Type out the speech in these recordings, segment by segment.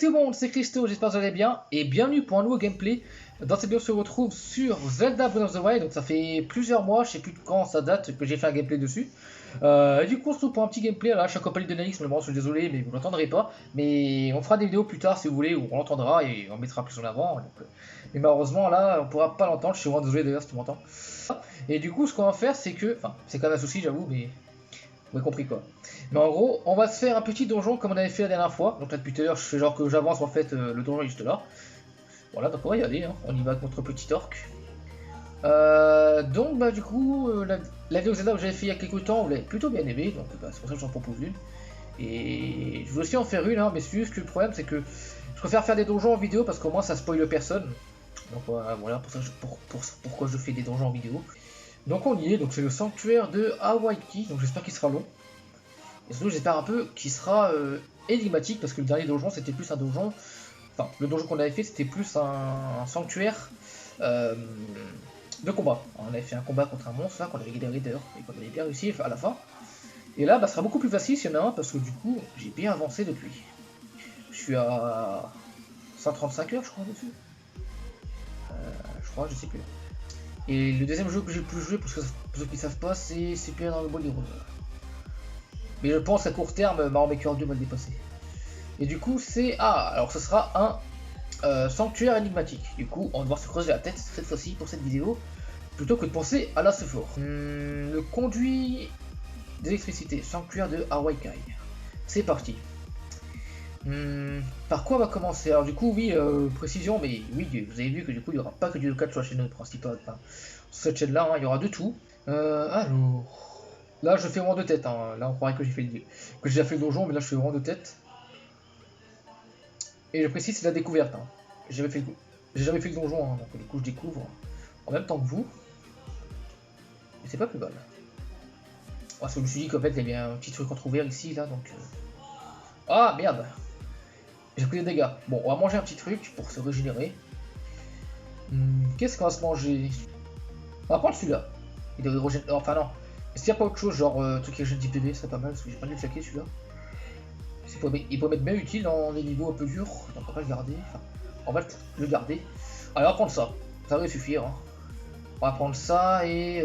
tout le monde, c'est Christo, j'espère que vous allez bien et bienvenue pour un nouveau gameplay. Dans cette vidéo, on se retrouve sur Zelda Breath of the Wild, donc ça fait plusieurs mois, je sais plus de quand ça date que j'ai fait un gameplay dessus. Et du coup, on se retrouve pour un petit gameplay. Là, je suis accompagné de Naix, mais je suis désolé, mais vous l'entendrez pas. Mais on fera des vidéos plus tard si vous voulez, où on l'entendra et on mettra plus en avant. Donc, mais malheureusement, là, on pourra pas l'entendre. Je suis vraiment désolé d'ailleurs si tu m'entends. Et du coup, ce qu'on va faire, c'est que, enfin, c'est quand même un souci, j'avoue, mais vous avez compris quoi. Mais en gros, on va se faire un petit donjon comme on avait fait la dernière fois. Donc là depuis tout à l'heure, je fais genre que j'avance en fait, le donjon est juste là. Voilà, donc on va y aller, hein. On y va avec notre petit orc. Donc bah du coup, la vidéo Zelda que j'avais fait il y a quelques temps, vous l'avez plutôt bien aimé, donc bah, c'est pour ça que j'en propose une. Et je veux aussi en faire une, hein, mais c'est juste que le problème c'est que je préfère faire des donjons en vidéo parce qu'au moins ça spoile personne. Donc voilà, pour ça, pourquoi je fais des donjons en vidéo. Donc on y est, donc c'est le sanctuaire de Hawaii, donc j'espère qu'il sera long. Et surtout j'espère un peu qu'il sera énigmatique, parce que le dernier donjon c'était plus un donjon, enfin le donjon qu'on avait fait c'était plus un sanctuaire de combat. On avait fait un combat contre un monstre là, qu'on avait galéré d'ailleurs, et qu'on avait bien réussi à la fin. Et là bah, ce sera beaucoup plus facile s'il y en a un, parce que du coup j'ai bien avancé depuis. Je suis à 135 heures je crois dessus. Je crois, je sais plus. Et le deuxième jeu que j'ai le plus joué, pour ceux qui ne savent pas, c'est Super Dragon Ball Heroes. Mais je pense qu'à court terme, Mario Maker 2 va le dépasser. Et du coup, c'est... Ah, alors ce sera un sanctuaire énigmatique. Du coup, on va devoir se creuser la tête cette fois-ci pour cette vidéo, plutôt que de penser à la fort. Le conduit d'électricité, sanctuaire de Hawaii. C'est parti. Par quoi on va commencer? Alors du coup oui, précision, mais oui, vous avez vu que du coup il n'y aura pas que du local sur la chaîne principale, enfin, sur cette chaîne là, hein, il y aura de tout. Alors, là je fais vraiment de tête, hein. Là on croirait que j'ai déjà fait le donjon, mais là je fais vraiment de tête. Et je précise, c'est la découverte, hein. J'ai jamais fait le donjon, hein, donc du coup je découvre en même temps que vous. Et c'est pas plus mal. Parce que je me suis dit qu'en fait il y avait un petit truc entrouvert ici, là, donc... Ah merde! J'ai pris des dégâts. Bon, on va manger un petit truc pour se régénérer. Qu'est-ce qu'on va se manger? On va prendre celui-là. Il devrait régénérer. Enfin, non. Est-ce qu'il n'y a pas autre chose, genre truc qui régène 10 PV? C'est pas mal parce que j'ai pas dû le claquer celui-là. Il pourrait m'être bien utile dans des niveaux un peu durs. Donc on va pas le garder. Enfin, on va le garder. Allez, on va prendre ça. Ça va suffire. Hein. On va prendre ça et.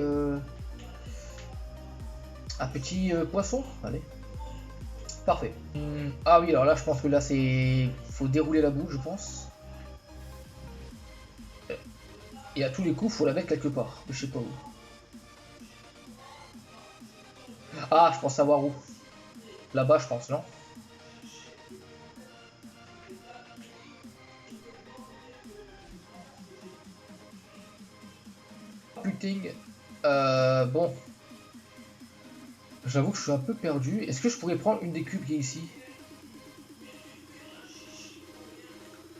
Un petit poisson. Allez. Parfait. Ah oui, alors là, je pense que là, c'est... Faut dérouler la boue, je pense. Et à tous les coups, faut la mettre quelque part. Je sais pas où. Ah, je pense savoir où. Là-bas, je pense, non? Putain. Bon. J'avoue que je suis un peu perdu. Est-ce que je pourrais prendre une des cubes qui est ici?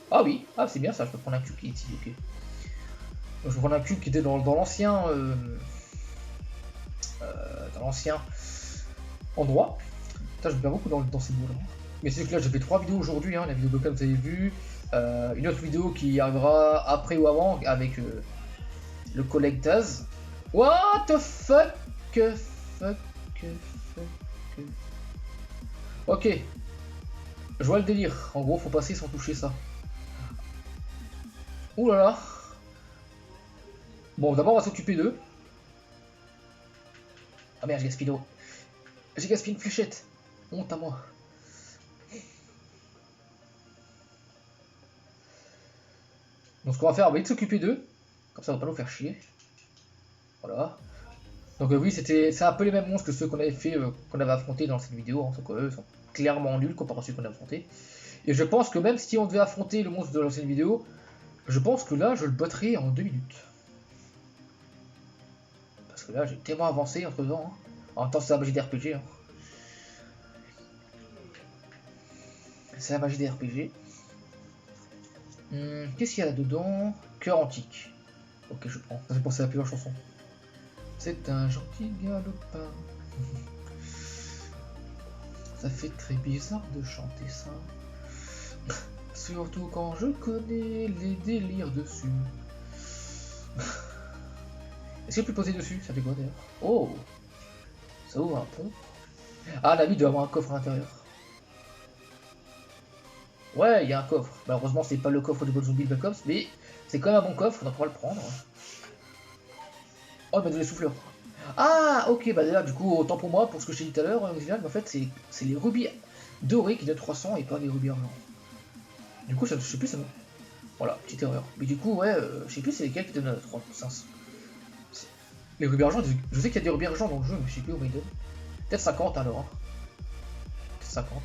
Ah oui, ah c'est bien ça, je peux prendre un cube qui est ici, ok. Donc, je vais prendre un cube qui était dans l'ancien endroit. Putain, je me perds beaucoup dans ces mots là. Mais c'est que là j'ai fait 3 vidéos aujourd'hui, hein, la vidéo locale vous avez vu, une autre vidéo qui arrivera après ou avant avec le collègue Taz. What the fuck? Ok, je vois le délire. En gros, faut passer sans toucher ça. Ouh là là. Bon, d'abord, on va s'occuper d'eux. Ah merde, j'ai gaspillé d'eau. J'ai gaspillé une fléchette. Honte à moi. Donc, ce qu'on va faire, on va vite s'occuper d'eux. Comme ça, on va pas nous faire chier. Voilà. Donc oui, c'est un peu les mêmes monstres que ceux qu'on avait fait, qu'on avait affrontés dans cette vidéo, hein, sauf qu'eux sont clairement nuls comparé à ceux qu'on a affrontés. Et je pense que même si on devait affronter le monstre de l'ancienne vidéo, je pense que là je le battrai en 2 minutes. Parce que là j'ai tellement avancé entre temps. Hein. En même temps c'est la magie des RPG. Hein. C'est la magie des RPG. Qu'est-ce qu'il y a là-dedans? Cœur antique. Ok, je prends. Ça fait penser à la plus chanson. C'est un gentil galopin. Ça fait très bizarre de chanter ça. Surtout quand je connais les délires dessus. Est-ce que je peux poser dessus? Ça fait quoi d'ailleurs? Oh! Ça ouvre un pont. Ah, la vie doit avoir un coffre à l'intérieur. Ouais, il y a un coffre. Malheureusement, c'est pas le coffre de Gold Zombie Black Ops, mais c'est quand même un bon coffre, donc on va le prendre. Oh, il m'a donné souffleur. Ah, ok, bah d'ailleurs, du coup, autant pour moi, pour ce que je t'ai dit tout à l'heure, mais en fait, c'est les rubis dorés qui donnent 300 et pas les rubis argent. Du coup, je sais plus ça. Voilà, petite erreur. Mais du coup, ouais, je sais plus c'est lesquels qui donnent 300. Les rubis argent, je sais qu'il y a des rubis argent dans le jeu, mais je sais plus où ils donnent. Peut-être 50 alors. Peut-être 50.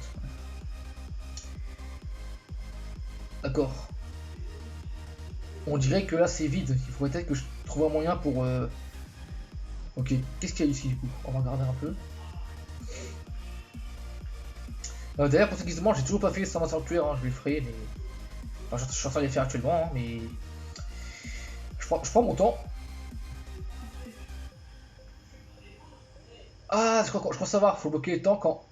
D'accord. On dirait que là c'est vide. Il faudrait peut-être que je trouve un moyen pour. Ok, qu'est-ce qu'il y a ici du coup? On va regarder un peu. D'ailleurs, pour ceux qui se demandent, j'ai toujours pas fait les 120 sanctuaires, hein, je le ferai, mais. Enfin, je suis en train de les faire actuellement, hein, mais. Je prends mon temps. Ah, je crois savoir, faut bloquer les temps quand.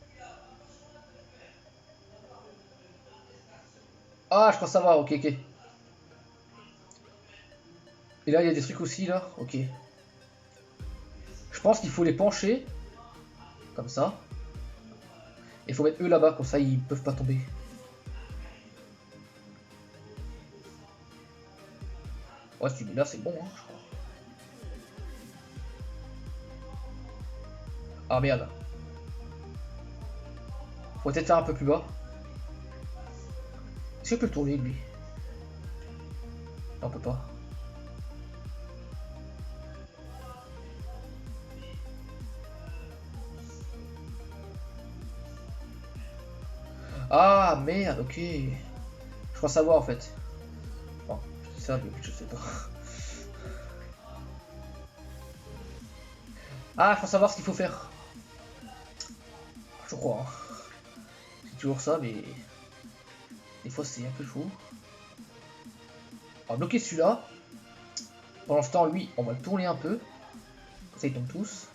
Ah, je crois savoir, ok, ok. Et là, il y a des trucs aussi, là, ok. Je pense qu'il faut les pencher, comme ça. Et il faut mettre eux là-bas, comme ça ils peuvent pas tomber. Ouais, celui-là c'est bon, hein, je crois. Ah merde. Faut peut-être faire un peu plus bas. Est-ce que je peux le tourner lui? Non, on peut pas. Ah merde, ok. Je crois savoir en fait. Bon, c'est ça, je sais pas. Ah, je crois savoir ce qu'il faut faire. Je crois. Hein. C'est toujours ça, mais des fois c'est un peu chaud. On va bloquer celui-là. Pendant ce temps, lui, on va le tourner un peu. Comme ça, ils tombent tous.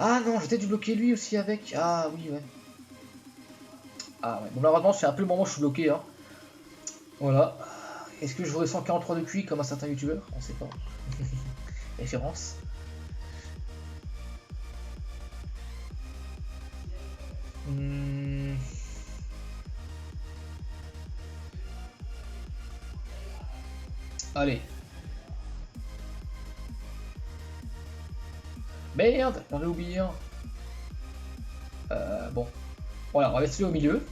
Ah non, j'ai peut-être dû bloquer lui aussi avec. Ah oui, ouais. Ah ouais, bon malheureusement c'est un peu le moment où je suis bloqué. Hein. Voilà. Est-ce que je voudrais 143 de QI comme un certain youtubeur? On sait pas. Référence. Allez. Merde, j'en ai oublié un. Bon. Voilà, on va mettre celui au milieu.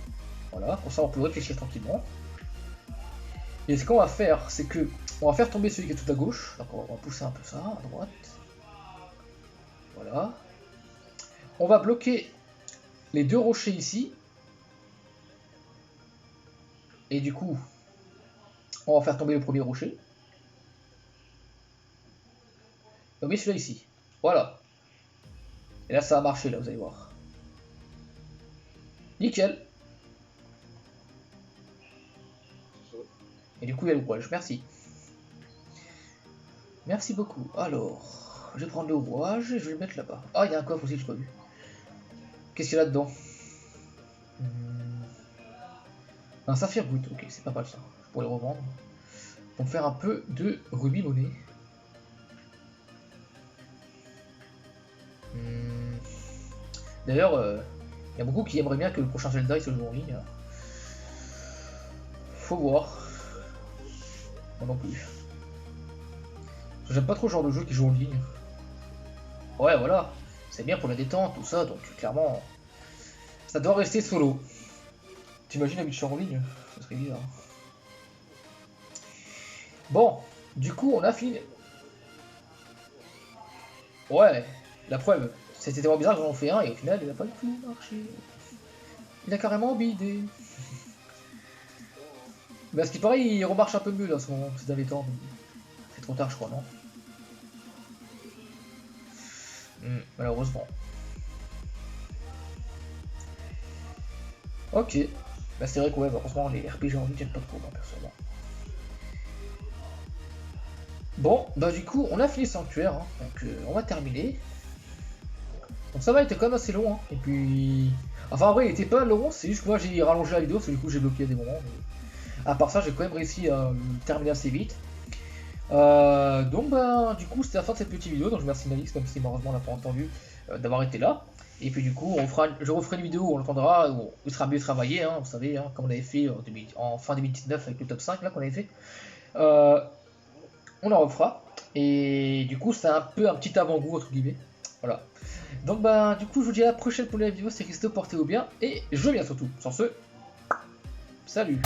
Voilà, pour ça on peut réfléchir tranquillement. Et ce qu'on va faire, c'est que on va faire tomber celui qui est tout à gauche. Donc on va pousser un peu ça à droite. Voilà. On va bloquer les deux rochers ici. Et du coup, on va faire tomber le premier rocher. Et on met celui-là ici. Voilà. Et là, ça a marché, là, vous allez voir. Nickel. Et du coup, il y a le rouage. Merci. Merci beaucoup. Alors, je vais prendre le rouage et je vais le mettre là-bas. Ah, il y a un coffre aussi que j'ai pas vu. Qu'est-ce qu'il y a là-dedans? Un saphir brut. Ok, c'est pas mal ça. Je pourrais le revendre. Pour faire un peu de rubis monnaie. D'ailleurs, il y a beaucoup qui aimeraient bien que le prochain Zelda il se joue en ligne. Faut voir. Moi non plus. J'aime pas trop le genre de jeu qui joue en ligne. Ouais, voilà. C'est bien pour la détente, tout ça, donc clairement, ça doit rester solo. T'imagines un Witcher en ligne? Ça serait bizarre. Bon, du coup, on a fini. Ouais, la preuve. C'était tellement bizarre que j'en ai fait un et au final, il a pas du tout marché. Il a carrément bidé. Mais à ce qui paraît, il remarche un peu mieux là, ces derniers temps. C'est trop tard, je crois, non? Malheureusement. Ok. Bah c'est vrai que ouais, bah, franchement, les RPG en ligne, j'aime pas trop, moi, personnellement. Bon, bah du coup, on a fini le sanctuaire, hein, donc on va terminer. Donc ça va, il était quand même assez long, hein. Et puis... Enfin, en vrai, il était pas long, c'est juste que moi j'ai rallongé la vidéo, parce que du coup j'ai bloqué à des moments. Mais... À part ça, j'ai quand même réussi à terminer assez vite. Donc bah du coup c'était la fin de cette petite vidéo, donc je remercie Nalix, même si malheureusement on n'a pas entendu, d'avoir été là. Et puis du coup, je referai une vidéo où on l'entendra, où il sera mieux travaillé, hein, vous savez, hein, comme on avait fait en fin 2019 avec le top 5 là qu'on avait fait. Euh, on en refera. Et du coup, c'est un peu un petit avant-goût entre guillemets. Voilà. Donc bah du coup, je vous dis à la prochaine pour la vidéo. C'est Christo, portez-vous bien et jouez bien surtout. Sur ce, salut.